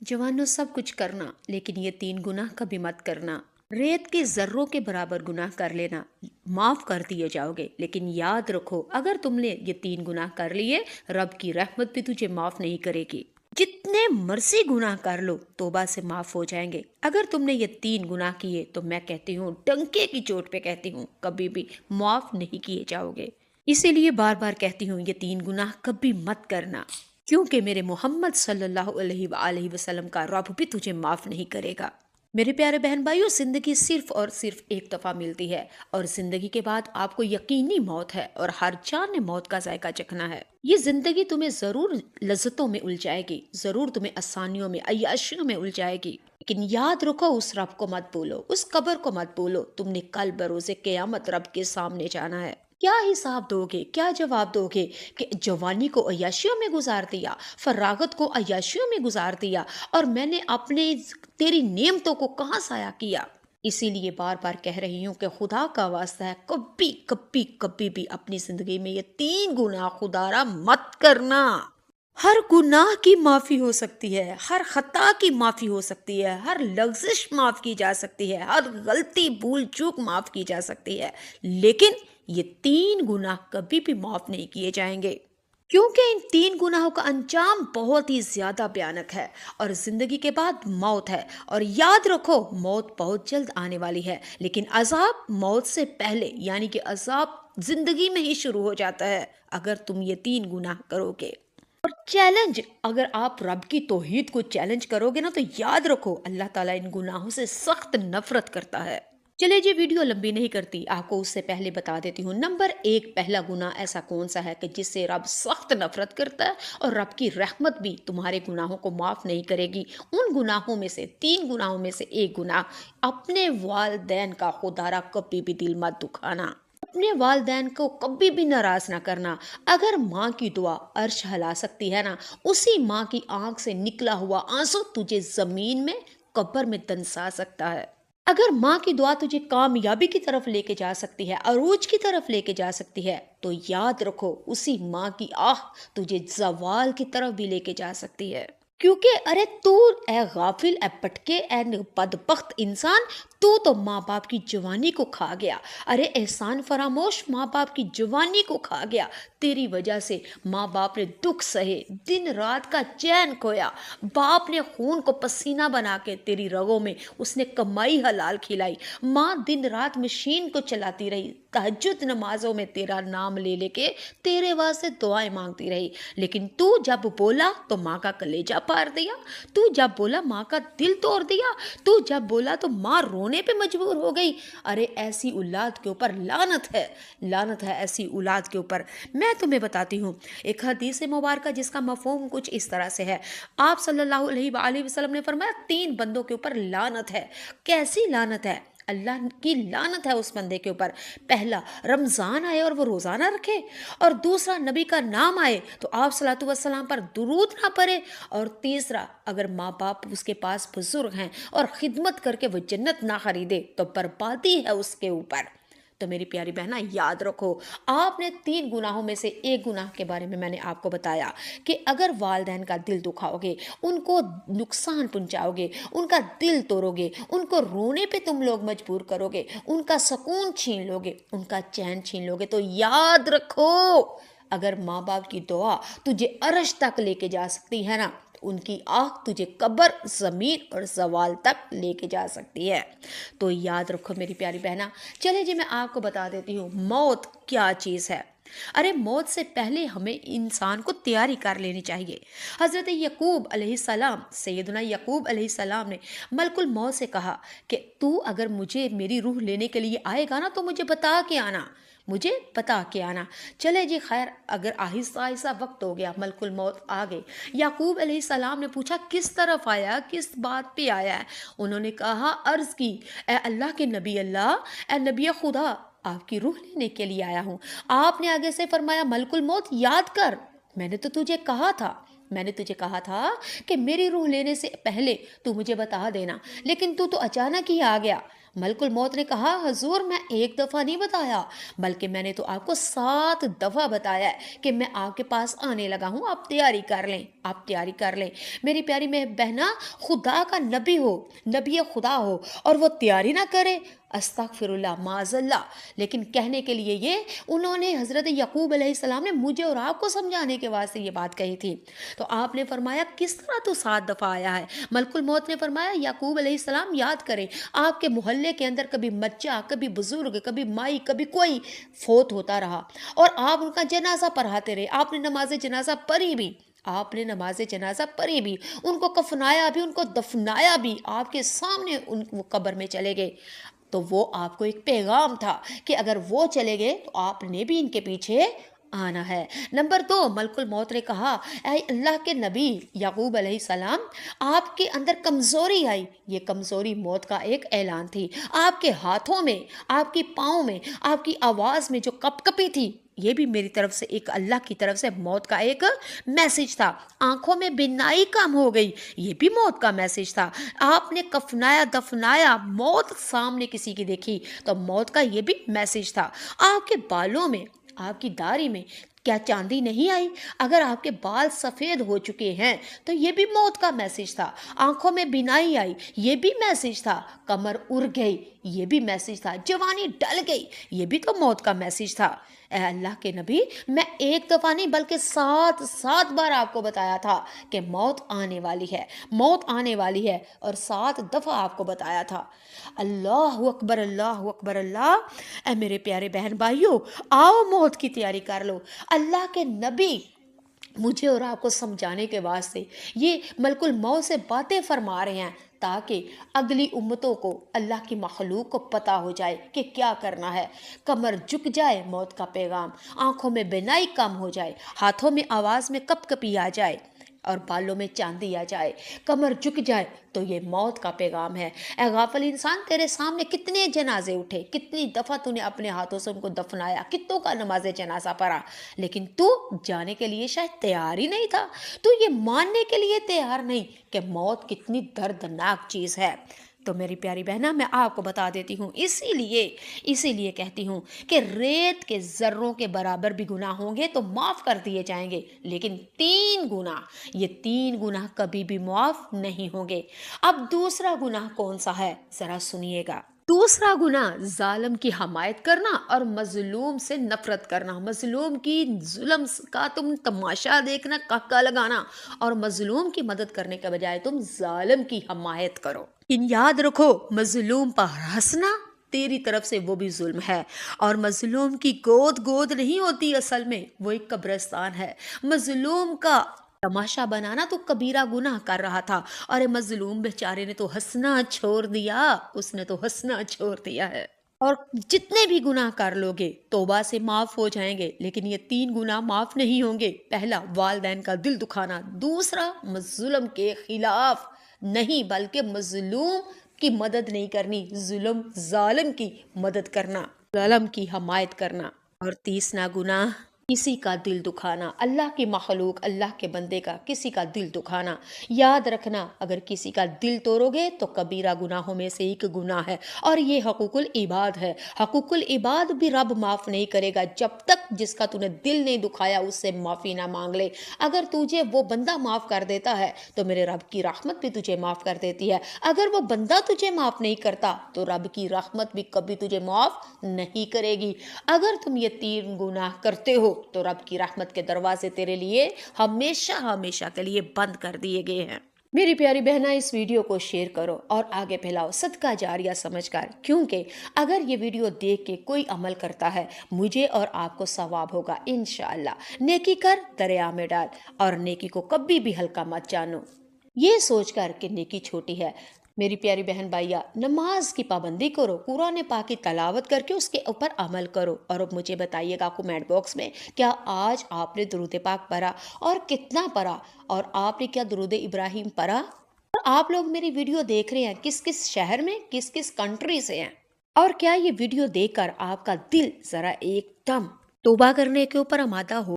जवानों सब कुछ करना, लेकिन ये 3 गुनाह कभी मत करना। रेत के ज़र्रों के बराबर गुनाह कर लेना, माफ कर दिए जाओगे, लेकिन याद रखो अगर तुमने ये 3 गुनाह कर लिए, रब की रहमत भी तुझे माफ नहीं करेगी। जितने मर्जी गुनाह कर लो, तौबा से माफ हो जाएंगे। अगर तुमने ये 3 गुनाह किए तो मैं कहती हूँ, डंके की चोट पे कहती हूँ, कभी भी माफ नहीं किए जाओगे। इसीलिए बार बार कहती हूँ, ये 3 गुनाह कभी मत करना, क्योंकि मेरे मोहम्मद सल्लल्लाहु अलैहि वसल्लम का रब भी तुझे माफ नहीं करेगा। मेरे प्यारे बहन भाइयों, जिंदगी सिर्फ और सिर्फ एक दफा मिलती है, और जिंदगी के बाद आपको यकीनी मौत है, और हर जान ने मौत का जायका चखना है। ये जिंदगी तुम्हें जरूर लज्जतों में उलझाएगी, जरूर तुम्हें आसानियों में, अय्याशियों में उलझाएगी, लेकिन याद रखो उस रब को मत भूलो, उस कब्र को मत भूलो। तुमने कल बरोज़े क़यामत रब के सामने जाना है। क्या हिसाब दोगे, क्या जवाब दोगे कि जवानी को अय्याशियों में गुजार दिया, फरागत को अय्याशियों में गुजार दिया, और मैंने अपने तेरी नेमतों को कहाँ साया किया। इसीलिए बार बार कह रही हूँ कि खुदा का वास्ता है, कभी कभी कभी भी अपनी जिंदगी में ये 3 गुनाह खुदारा मत करना। हर गुनाह की माफी हो सकती है, हर खता की माफी हो सकती है, हर लफ्जिश माफ की जा सकती है, हर गलती भूल चूक माफ की जा सकती है, लेकिन ये 3 गुनाह कभी भी माफ नहीं किए जाएंगे, क्योंकि इन 3 गुनाहों का अंजाम बहुत ही ज्यादा भयानक है, और जिंदगी के बाद मौत है। और याद रखो, मौत बहुत जल्द आने वाली है, लेकिन अजाब मौत से पहले, यानी कि अजाब जिंदगी में ही शुरू हो जाता है अगर तुम ये 3 गुनाह करोगे। और चैलेंज, अगर आप रब की तौहीद को चैलेंज करोगे ना, तो याद रखो अल्लाह ताला इन गुनाहों से सख्त नफरत करता है। चलिए जी, वीडियो लंबी नहीं करती, आपको उससे पहले बता देती हूँ। नंबर 1, पहला गुनाह ऐसा कौन सा है कि जिससे रब सख्त नफरत करता है, और रब की रहमत भी तुम्हारे गुनाहों को माफ नहीं करेगी। उन गुनाहों में से 3 गुनाहों में से एक गुनाह, अपने वालदैन का खुदारा कभी भी दिल मत दुखाना, अपने वालदैन को कभी भी नाराज ना करना। अगर माँ की दुआ अर्श हिला सकती है ना, उसी माँ की आंख से निकला हुआ आंसू तुझे जमीन में, कब्र में दंसा सकता है। अगर माँ की दुआ तुझे कामयाबी की तरफ लेके जा सकती है, अरूज की तरफ लेके जा सकती है, तो याद रखो उसी माँ की आह तुझे जवाल की तरफ भी लेके जा सकती है। क्योंकि अरे तू, ए गाफिल, ए पटके, ए बदबख्त इंसान, तू तो माँ बाप की जवानी को खा गया। अरे एहसान फरामोश, माँ बाप की जवानी को खा गया। तेरी वजह से माँ बाप ने दुख सहे, दिन रात का चैन खोया। बाप ने खून को पसीना बना के तेरी रगों में उसने कमाई हलाल खिलाई। माँ दिन रात मशीन को चलाती रही, तहज्जुद नमाजों में तेरा नाम ले लेके तेरे वास्ते दुआएं मांगती रही, लेकिन तू जब बोला तो माँ का कलेजा फाड़ दिया, तू जब बोला माँ का दिल तोड़ दिया, तू जब बोला तो माँ रोने पे मजबूर हो गई। अरे ऐसी औलाद के ऊपर लानत है, लानत है ऐसी औलाद के ऊपर। मैं तुम्हें बताती हूँ एक हदीस मुबारक जिसका मफहूम कुछ इस तरह से है। आप सल्लल्लाहु अलैहि वसल्लम ने फरमाया, 3 बंदों के ऊपर लानत है। कैसी लानत है? अल्लाह की लानत है उस बंदे के ऊपर। पहला, रमज़ान आए और वो रोज़ाना रखे, और दूसरा, नबी का नाम आए तो आप सलातु वस्सलाम पर दुरूद ना पड़े, और तीसरा, अगर माँ बाप उसके पास बुजुर्ग हैं और खिदमत करके वो जन्नत ना खरीदे तो बर्बादी है उसके ऊपर। तो मेरी प्यारी बहना, याद रखो, आपने 3 गुनाहों में से एक गुनाह के बारे में मैंने आपको बताया कि अगर वालदैन का दिल दुखाओगे, उनको नुकसान पहुंचाओगे, उनका दिल तोड़ोगे, उनको रोने पे तुम लोग मजबूर करोगे, उनका सुकून छीन लोगे, उनका चैन छीन लोगे, तो याद रखो अगर माँ बाप की दुआ तुझे अर्श तक लेके जा सकती है ना, उनकी आँख तुझे कब्र, ज़मीन और ज़वाल तक लेके जा सकती है। तो याद रखो मेरी प्यारी बहना। चले जी, मैं आपको बता देती हूँ मौत क्या चीज़ है। अरे मौत से पहले हमें इंसान को तैयारी कर लेनी चाहिए। हज़रत यकूब अलैहिस्सलाम, सैयदना यकूब अलैहिस्सलाम ने मलकुल मौत से कहा कि तू अगर मुझे, मेरी रूह लेने के लिए आएगा ना, तो मुझे बता के आना, मुझे बता के आना। चले जी, खैर, अगर आहिस्ता आहिस्ता वक्त हो गया, मलकुल मौत आ गए। याकूब अलैहिस्सलाम ने पूछा किस तरफ आया, किस बात पे आया है? उन्होंने कहा, अर्ज़ की, ए अल्लाह के नबी, अल्लाह, ए नबी खुदा, आपकी रूह लेने के लिए आया हूँ। आपने आगे से फरमाया, मलकुल मौत याद कर, मैंने तो तुझे कहा था, मैंने तुझे कहा था कि मेरी रूह लेने से पहले तू मुझे बता देना, लेकिन तू तो अचानक ही आ गया। ملک الموت نے کہا حضور میں ایک دفعہ نہیں بتایا بلکہ میں نے تو آپ کو 7 دفعہ بتایا ہے کہ میں آپ کے پاس آنے لگا ہوں، آپ تیاری کر لیں، آپ تیاری کر لیں۔ میری پیاری میں بہنا، خدا کا نبی ہو، نبی خدا ہو اور وہ تیاری نہ کرے، استغفر اللہ معاذ اللہ۔ لیکن کہنے کے لیے یہ انہوں نے حضرت یعقوب علیہ السلام نے مجھے اور آپ کو سمجھانے کے واسطے یہ بات کہی تھی۔ تو آپ نے فرمایا کس طرح تو 7 دفعہ آیا ہے؟ ملک الموت نے فرمایا یعقوب علیہ السلام یاد کریں، آپ کے محلے کے اندر کبھی بچہ، کبھی بزرگ، کبھی مائی، کبھی کوئی فوت ہوتا رہا اور آپ ان کا جنازہ پڑھاتے رہے، آپ نے نماز جنازہ پڑھی بھی، آپ نے نماز جنازہ پڑھی بھی، ان کو کفنایا بھی، ان کو دفنایا بھی، آپ کے سامنے وہ قبر میں چلے گئے، تو وہ آپ کو ایک پیغام تھا کہ اگر وہ چلے گئے تو آپ نے بھی ان کے پیچھے آنا ہے۔ نمبر 2، ملک الموت نے کہا اے اللہ کے نبی یعقوب علیہ السلام، آپ کے اندر کمزوری آئی، یہ کمزوری موت کا ایک اعلان تھی، آپ کے ہاتھوں میں، آپ کی پاؤں میں، آپ کی آواز میں جو کپ کپی تھی، یہ بھی میری طرف سے ایک اللہ کی طرف سے موت کا ایک میسج تھا، آنکھوں میں بینائی کم ہو گئی، یہ بھی موت کا میسج تھا، آپ نے کفنایا دفنایا، موت سامنے کسی کی دیکھی تو موت کا یہ بھی میسج تھا، آپ کے بالوں میں، آپ کی داڑھی میں کیا چاندی نہیں آئی؟ اگر آپ کے بال سفید ہو چکے ہیں تو یہ بھی موت کا میسج تھا، آنکھوں میں بینائی آئی، یہ بھی میسج تھا، کمر اڑ گئی، یہ بھی میسج تھا، جوانی ڈل گئی، یہ بھی تو موت کا میسج تھا۔ اے اللہ کے نبی، میں ایک دفعہ نہیں بلکہ 7 بار آپ کو بتایا تھا کہ موت آنے والی ہے، موت آنے والی ہے، اور 7 دفعہ آپ کو بتایا تھا۔ اللہ اکبر، اللہ اکبر، اللہ۔ اے میرے پیارے بہن بھائیوں، آؤ موت کی تیاری کر لو۔ اللہ کے نبی مجھے اور آپ کو سمجھانے کے واسطے یہ ملک الموت سے باتیں فرما رہے ہیں تاکہ اگلی امتوں کو، اللہ کی مخلوق کو پتہ ہو جائے کہ کیا کرنا ہے۔ کمر جھک جائے، موت کا پیغام، آنکھوں میں بینائی کم ہو جائے، ہاتھوں میں آواز میں کپ کپی آ جائے اور بالوں میں چاندی آ جائے، کمر جھک جائے، تو یہ موت کا پیغام ہے۔ اے غافل انسان، تیرے سامنے کتنے جنازے اٹھے، کتنی دفعہ تو نے اپنے ہاتھوں سے ان کو دفنایا، کتوں کا نماز جنازہ پڑھا، لیکن تو جانے کے لیے شاید تیار ہی نہیں تھا، تو یہ ماننے کے لیے تیار نہیں کہ موت کتنی دردناک چیز ہے۔ تو میری پیاری بہنہ، میں آپ کو بتا دیتی ہوں، اسی لیے کہتی ہوں کہ ریت کے ذروں کے برابر بھی گناہ ہوں گے تو معاف کر دیے جائیں گے، لیکن 3 گناہ، یہ 3 گناہ کبھی بھی معاف نہیں ہوں گے۔ اب دوسرا گناہ کون سا ہے، ذرا سنیے گا۔ دوسرا گناہ ظالم کی حمایت کرنا اور مظلوم سے نفرت کرنا، مظلوم کی ظلم کا تم تماشا دیکھنا، کہکا لگانا، اور مظلوم کی مدد کرنے کے بجائے تم ظالم کی حمایت کرو۔ یاد رکھو، مظلوم پر ہنسنا تیری طرف سے وہ بھی ظلم ہے، اور مظلوم کی گود نہیں ہوتی، اصل میں وہ ایک قبرستان ہے۔ مظلوم کا تماشا بنانا تو کبیرہ گناہ کر رہا تھا، اور مظلوم بیچارے نے تو ہنسنا چھوڑ دیا، اس نے تو ہنسنا چھوڑ دیا ہے۔ اور جتنے بھی گناہ کر لو گے توبہ سے معاف ہو جائیں گے، لیکن یہ 3 گناہ معاف نہیں ہوں گے۔ پہلا، والدین کا دل دکھانا، دوسرا، مظلوم کے خلاف نہیں بلکہ مظلوم کی مدد نہیں کرنی، ظالم کی مدد کرنا، ظالم کی حمایت کرنا، اور تیسرا گناہ، کسی کا دل دکھانا، اللہ کی مخلوق، اللہ کے بندے کا کسی کا دل دکھانا۔ یاد رکھنا، اگر کسی کا دل توڑو گے تو کبیرہ گناہوں میں سے ایک گناہ ہے، اور یہ حقوق العباد ہے۔ حقوق العباد بھی رب معاف نہیں کرے گا جب تک جس کا تو نے دل نہیں دکھایا اس سے معافی نہ مانگ لے۔ اگر تجھے وہ بندہ معاف کر دیتا ہے تو میرے رب کی رحمت بھی تجھے معاف کر دیتی ہے، اگر وہ بندہ تجھے معاف نہیں کرتا تو رب کی رحمت بھی کبھی تجھے معاف نہیں کرے گی۔ اگر تم یہ 3 گناہ کرتے ہو تو رب کی رحمت کے دروازے تیرے لیے ہمیشہ کے لیے بند کر دیے گئے ہیں۔ میری پیاری بہنہ، اس ویڈیو کو شیئر کرو اور آگے پھیلاؤ صدقہ جاریہ سمجھ کر، کیونکہ اگر یہ ویڈیو دیکھ کے کوئی عمل کرتا ہے مجھے اور آپ کو ثواب ہوگا انشاءاللہ۔ نیکی کر دریا میں ڈال، اور نیکی کو کبھی بھی ہلکا مت جانو یہ سوچ کر کہ نیکی چھوٹی ہے۔ میری پیاری بہن بھائیا، نماز کی پابندی کرو، قرآن پاک کی تلاوت کر کے اس کے اوپر عمل کرو، اور اب مجھے بتائیے گا کمنٹ باکس میں کیا آج آپ نے درود پاک پڑھا اور کتنا پڑھا، اور آپ نے کیا درود ابراہیم پڑھا، اور آپ لوگ میری ویڈیو دیکھ رہے ہیں کس شہر میں، کس کنٹری سے ہیں، اور کیا یہ ویڈیو دیکھ کر آپ کا دل ذرا ایک دم توبہ کرنے کے اوپر آمادہ ہو